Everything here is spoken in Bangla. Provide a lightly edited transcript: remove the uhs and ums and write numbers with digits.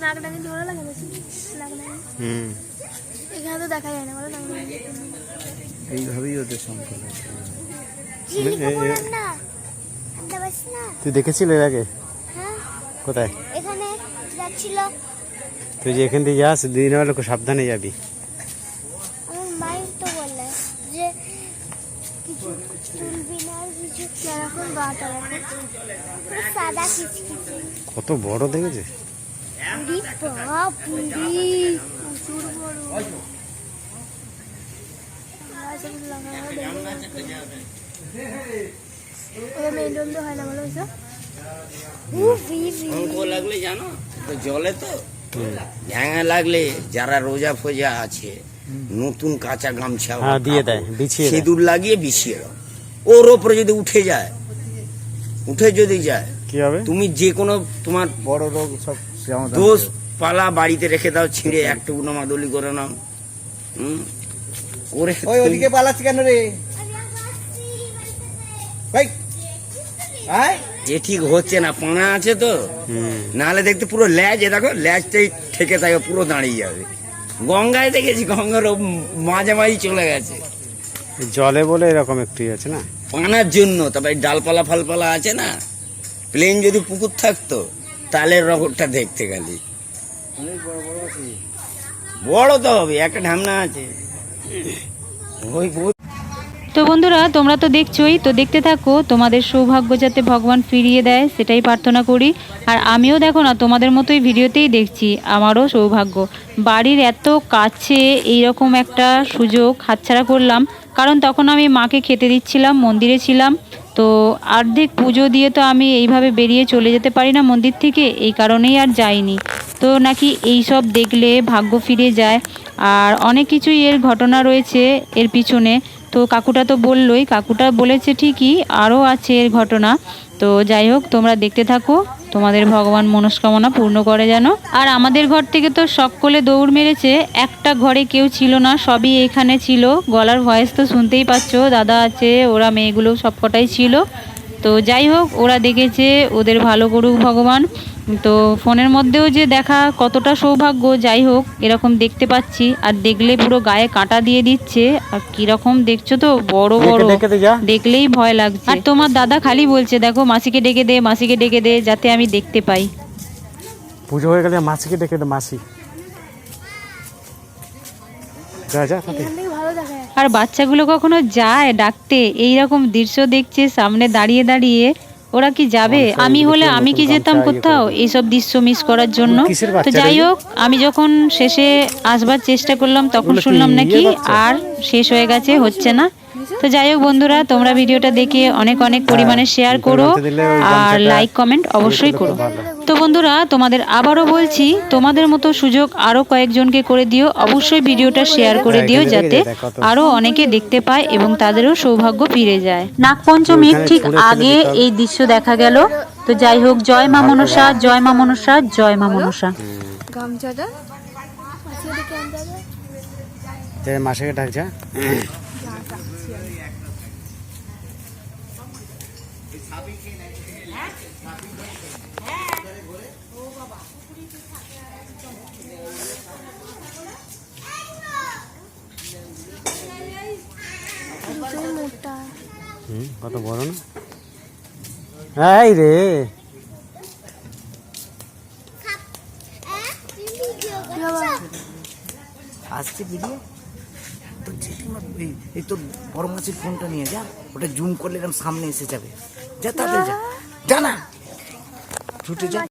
নাগনাগি ভালো লাগে বেশি নাগনাগি। এখানে তো দেখা যায় না বলো নাগনাগি। এইভাবেই ওদের সম্পর্ক। তুই দেখেছিলি এর আগে? হ্যাঁ। কোথায়? এখানে যাচ্ছিল। তুই যে এখান থেকে যাস দিনের বেলা খুব সাবধানে যাবি। আমার মায়ের তো বললে যে কিছু তুলবি না, কিছু এরকম বাটা রাখে সাদা কিচকিচি। কত বড় দেখেছিস? পুরি বাপ পুরি প্রচুর বড়। মেন রোড হয় না বলো অঙ্ক লাগলে জানো তো জলে তো ঝাঙা লাগলে যারা রোজা ফোজা আছে নতুন কাঁচা গামছা দিয়ে দেয়, বিছিয়ে দেয়। সিঁদুর লাগিয়ে বিছিয়ে দাও। ওর ওপরে যদি উঠে যদি যায় কি হবে? তুমি যে কোনো তোমার বড় রোগ সব দোষ পালা বাড়িতে রেখে দাও, ছিঁড়ে একটু মাদুলি করে নাও। করে ওই ওদিকে পালাচ্ছি কেন রে? ভাই আয় যে ঠিক হচ্ছে না, পানা আছে তো, নাহলে দেখতে পুরো ল্যাজ, দেখো ল্যাজটাই ঠেকে থাকে, পুরো দাঁড়িয়ে যাবে। গঙ্গায় দেখেছি, গঙ্গার মাঝামাঝি চলে গেছে জলে বলে এরকম একটু আছে না, পানার জন্য। তারপরে ডালপালা ফালপালা আছে না, প্লেন যদি পুকুর থাকতো তাহলে রকটটা দেখতে গেলি বড় তো হবে, একটা ঢামনা আছে। ওই তো বন্ধুরা তোমরা তো দেখছোই, তো দেখতে থাকো। তোমাদের সৌভাগ্য যাতে ভগবান ফিরিয়ে দেয় সেটাই প্রার্থনা করি। আর আমিও দেখো না তোমাদের মতোই ভিডিওতেই দেখছি, আমারও সৌভাগ্য। বাড়ির এত কাছে এইরকম একটা সুযোগ হাতছাড়া করলাম, কারণ তখন আমি মাকে খেতে দিচ্ছিলাম, মন্দিরে ছিলাম। তো অর্ধেক পুজো দিয়ে তো আমি এইভাবে বেরিয়ে চলে যেতে পারি না মন্দির থেকে, এই কারণেই আর যাইনি। তো নাকি এই সব দেখলে ভাগ্য ফিরে যায়, আর অনেক কিছুই এর ঘটনা রয়েছে এর পিছনে। তো কাকুটা তো বললোই, কাকুটা বলেছে ঠিকই, আরও আছে এর ঘটনা। তো যাই হোক, তোমরা দেখতে থাকো, তোমাদের ভগবান মনস্কামনা পূর্ণ করে যেন। আর আমাদের ঘর থেকে তো সকলে দৌড় মেরেছে, একটা ঘরে কেউ ছিল না, সবই এখানে ছিল। গলার ভয়েস তো শুনতেই পাচ্ছ, দাদা আছে, ওরা মেয়েগুলো সবকটাই ছিল। তো যাই হোক, ওরা দেখেছে, ওদের ভালো করুক ভগবান। তো ফোনের মধ্যেও যে দেখা কতটা সৌভাগ্য, যাই হোক এরকম দেখতে পাচ্ছি। আর দেখলে পুরো গায়ে কাঁটা দিয়ে দিচ্ছে, আর কিরকম দেখছো তো, বড় বড়, দেখলেই ভয় লাগছে। আর তোমার দাদা খালি বলছে দেখো মাসিকে ডেকে দে, মাসিকে ডেকে দে, যাতে আমি দেখতে পাই। পুজো হয়ে গেলে মাসিকে ডেকে দে, মাসি যা যা। আর বাচ্চাগুলো কখনো যায় ডাকতে? এইরকম দৃশ্য দেখছে সামনে দাঁড়িয়ে দাঁড়িয়ে, ওরা কি যাবে? আমি হলে আমি কি যেতাম কোথাও এইসব দৃশ্য মিস করার জন্য? তো যাই হোক, আমি যখন শেষে আসবার চেষ্টা করলাম তখন শুনলাম নাকি আর শেষ হয়ে গেছে, হচ্ছে না। তো যাই হোক বন্ধুরা, তোমরা ভিডিওটা দেখে অনেক অনেক পরিমাণে শেয়ার করো আর লাইক কমেন্ট অবশ্যই করো। তো বন্ধুরা তোমাদের আবারও বলছি, তোমাদের মতো সুযোগ আরও কয়েকজনকে করে দিও, অবশ্যই ভিডিওটা শেয়ার করে দিও, যাতে আরও অনেকে দেখতে পায় এবং তাদেরও সৌভাগ্য ফিরে যায়। নাগপঞ্চমীর ঠিক আগে এই দৃশ্য দেখা গেল। তো যাই হোক, জয় মা মনসা, জয় মা মনসা, জয় মা মনসা। গামছাটা মাসিকে ডাক যা। কত বড় না? এই রে আসছে ভিডিও তো জেঠিমা, এই তোর বড় মাসির ফোনটা নিয়ে যা, ওটা জুম করলে এরকম সামনে এসে যাবে। যা তাড়াতাড়ি যা, জানা ছুটে যা।